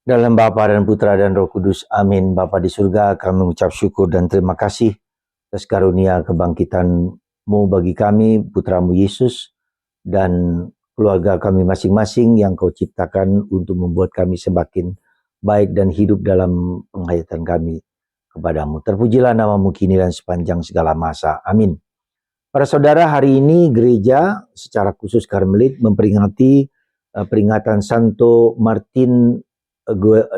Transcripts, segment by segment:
Dalam Bapa dan Putra dan Roh Kudus, amin. Bapa di surga, kami mengucap syukur dan terima kasih atas karunia kebangkitan-Mu bagi kami, Putramu Yesus, dan keluarga kami masing-masing yang Kau ciptakan untuk membuat kami semakin baik dan hidup dalam penghayatan kami kepadamu. Terpujilah namamu kini dan sepanjang segala masa. Amin. Para saudara, hari ini gereja secara khusus Karmelit memperingati peringatan Santo Martin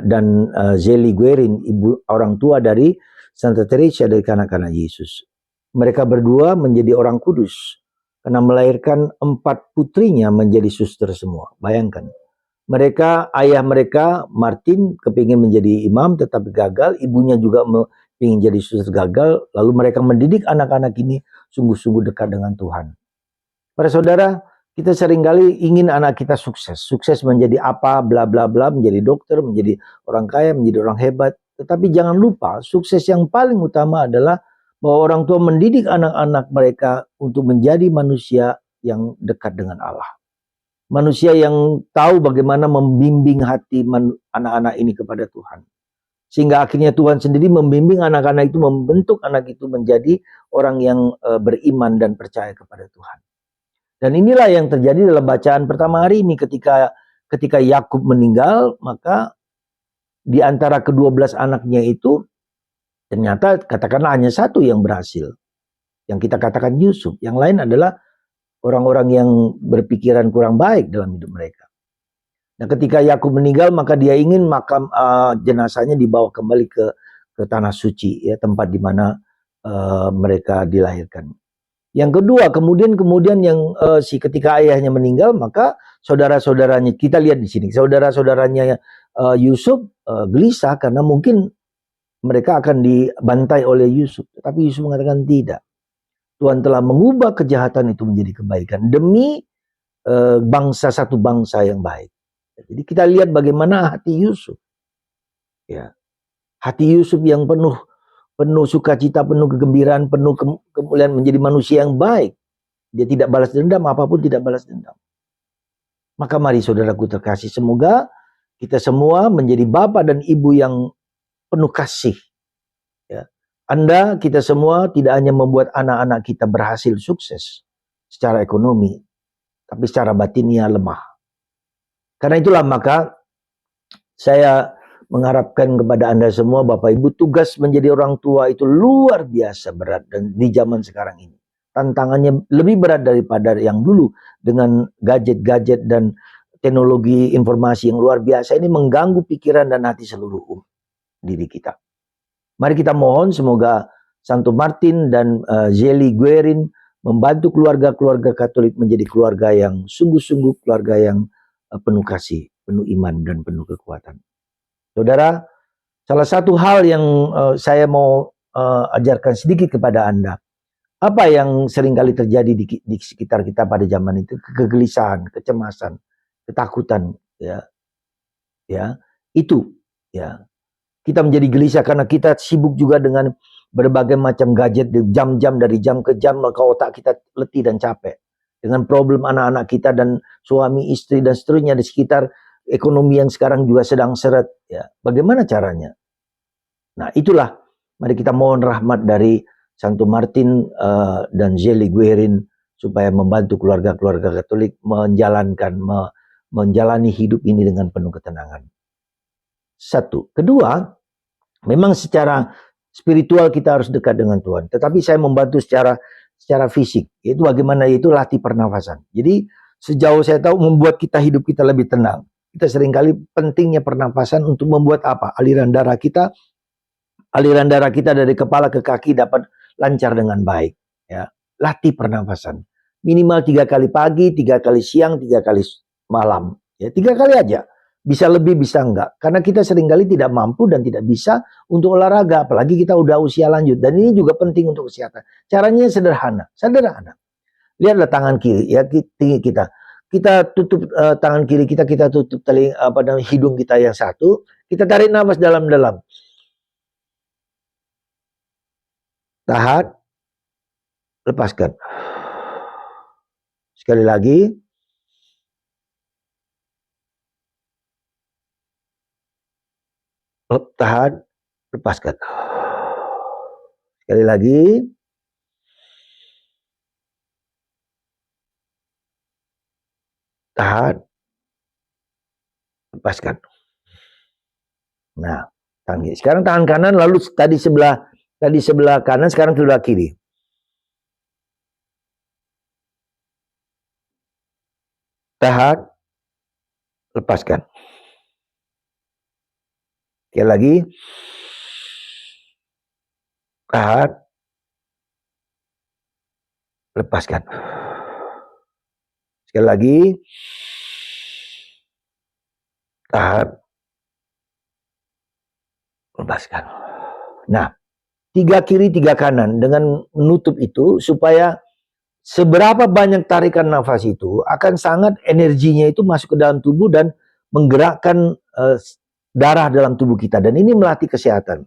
dan Zélie Guérin, ibu orang tua dari Santa Teresa dari kanak-kanak Yesus. Mereka berdua menjadi orang kudus karena melahirkan 4 putrinya menjadi suster semua. Bayangkan, ayah mereka Martin kepingin menjadi imam tetapi gagal, ibunya juga ingin jadi suster gagal, lalu mereka mendidik anak-anak ini sungguh-sungguh dekat dengan Tuhan. Para saudara, kita seringkali ingin anak kita sukses menjadi apa, bla bla bla, menjadi dokter, menjadi orang kaya, menjadi orang hebat. Tetapi jangan lupa, sukses yang paling utama adalah bahwa orang tua mendidik anak-anak mereka untuk menjadi manusia yang dekat dengan Allah. Manusia yang tahu bagaimana membimbing hati anak-anak ini kepada Tuhan. Sehingga akhirnya Tuhan sendiri membimbing anak-anak itu, membentuk anak itu menjadi orang yang beriman dan percaya kepada Tuhan. Dan inilah yang terjadi dalam bacaan pertama hari ini ketika Yakub meninggal, maka di antara ke-12 anaknya itu ternyata katakanlah hanya satu yang berhasil. Yang kita katakan Yusuf, yang lain adalah orang-orang yang berpikiran kurang baik dalam hidup mereka. Nah, ketika Yakub meninggal, maka dia ingin makam jenazahnya dibawa kembali ke tanah suci, ya, tempat di mana mereka dilahirkan. Yang kedua, kemudian yang ketika ayahnya meninggal, maka saudara-saudaranya, kita lihat di sini, saudara-saudaranya Yusuf gelisah karena mungkin mereka akan dibantai oleh Yusuf. Tapi Yusuf mengatakan tidak. Tuhan telah mengubah kejahatan itu menjadi kebaikan demi satu bangsa yang baik. Jadi kita lihat bagaimana hati Yusuf. Ya. Hati Yusuf yang penuh sukacita, penuh kegembiraan, penuh kemuliaan, menjadi manusia yang baik. Dia tidak balas dendam, apapun tidak balas dendam. Maka mari saudaraku terkasih, semoga kita semua menjadi bapak dan ibu yang penuh kasih. Ya. Kita semua tidak hanya membuat anak-anak kita berhasil sukses secara ekonomi, tapi secara batinnya lemah. Karena itulah maka saya mengharapkan kepada Anda semua, Bapak Ibu, tugas menjadi orang tua itu luar biasa berat dan di zaman sekarang ini. Tantangannya lebih berat daripada yang dulu dengan gadget-gadget dan teknologi informasi yang luar biasa ini mengganggu pikiran dan hati seluruh diri kita. Mari kita mohon semoga Santo Martin dan Zélie Guérin membantu keluarga-keluarga Katolik menjadi keluarga yang sungguh-sungguh keluarga yang penuh kasih, penuh iman dan penuh kekuatan. Saudara, salah satu hal yang saya mau ajarkan sedikit kepada Anda. Apa yang seringkali terjadi di sekitar kita pada zaman itu? Kegelisahan, kecemasan, ketakutan, ya. Ya, itu, ya. Kita menjadi gelisah karena kita sibuk juga dengan berbagai macam gadget jam-jam dari jam ke jam, maka otak kita letih dan capek. Dengan problem anak-anak kita dan suami, istri dan seterusnya di sekitar ekonomi yang sekarang juga sedang seret, ya. Bagaimana caranya? Nah, itulah mari kita mohon rahmat dari Santo Martin dan Zélie Guérin supaya membantu keluarga-keluarga Katolik menjalani hidup ini dengan penuh ketenangan. Satu. Kedua, memang secara spiritual kita harus dekat dengan Tuhan. Tetapi saya membantu secara fisik. Yaitu bagaimana, yaitu latih pernafasan. Jadi sejauh saya tahu membuat hidup kita lebih tenang. Kita seringkali pentingnya pernafasan untuk membuat apa? Aliran darah kita dari kepala ke kaki dapat lancar dengan baik. Ya. Latih pernafasan. Minimal 3 kali pagi, 3 kali siang, 3 kali malam. Ya, 3 kali aja. Bisa lebih, bisa enggak. Karena kita seringkali tidak mampu dan tidak bisa untuk olahraga. Apalagi kita udah usia lanjut. Dan ini juga penting untuk kesehatan. Caranya sederhana. Lihatlah tangan kiri, ya, tinggi kita. Kita tutup tangan kiri kita tutup hidung kita yang satu. Kita tarik nafas dalam-dalam. Tahan. Lepaskan. Sekali lagi. tahan, lepaskan. Sekali lagi. Tahan, lepaskan. Nah, tangan kiri. Sekarang tangan kanan, lalu tadi sebelah kanan, sekarang sebelah kiri. Tahan, lepaskan. Sekali lagi. Tahan, lepaskan. Sekali lagi. Tahan, lepaskan. Nah, 3 kiri 3 kanan dengan menutup itu supaya seberapa banyak tarikan nafas itu akan sangat energinya itu masuk ke dalam tubuh dan menggerakkan darah dalam tubuh kita, dan ini melatih kesehatan.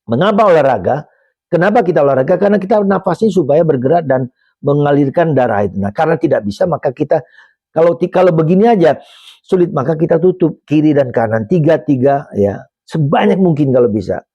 Mengapa olahraga? Kenapa kita olahraga? Karena kita nafasnya supaya bergerak dan mengalirkan darah itu. Nah, karena tidak bisa, maka kita kalau begini aja sulit, maka kita tutup kiri dan kanan 3-3 ya, sebanyak mungkin kalau bisa.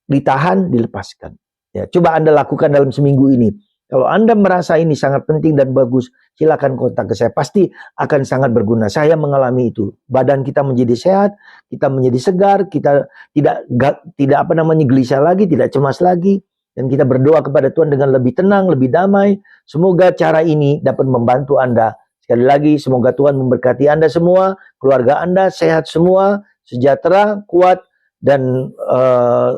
Ditahan, dilepaskan. Ya, coba Anda lakukan dalam seminggu ini. Kalau Anda merasa ini sangat penting dan bagus, silakan kontak ke saya. Pasti akan sangat berguna. Saya mengalami itu. Badan kita menjadi sehat, kita menjadi segar, kita tidak gelisah lagi, tidak cemas lagi, dan kita berdoa kepada Tuhan dengan lebih tenang, lebih damai. Semoga cara ini dapat membantu Anda. Sekali lagi, semoga Tuhan memberkati Anda semua, keluarga Anda sehat semua, sejahtera, kuat, dan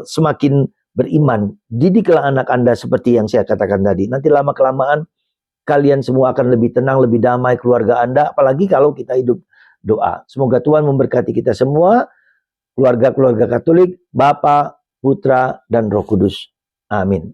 semakin beriman. Didiklah anak Anda seperti yang saya katakan tadi. Nanti lama-kelamaan kalian semua akan lebih tenang, lebih damai, keluarga Anda. Apalagi kalau kita hidup doa. Semoga Tuhan memberkati kita semua, keluarga-keluarga Katolik, Bapa, Putra, dan Roh Kudus. Amin.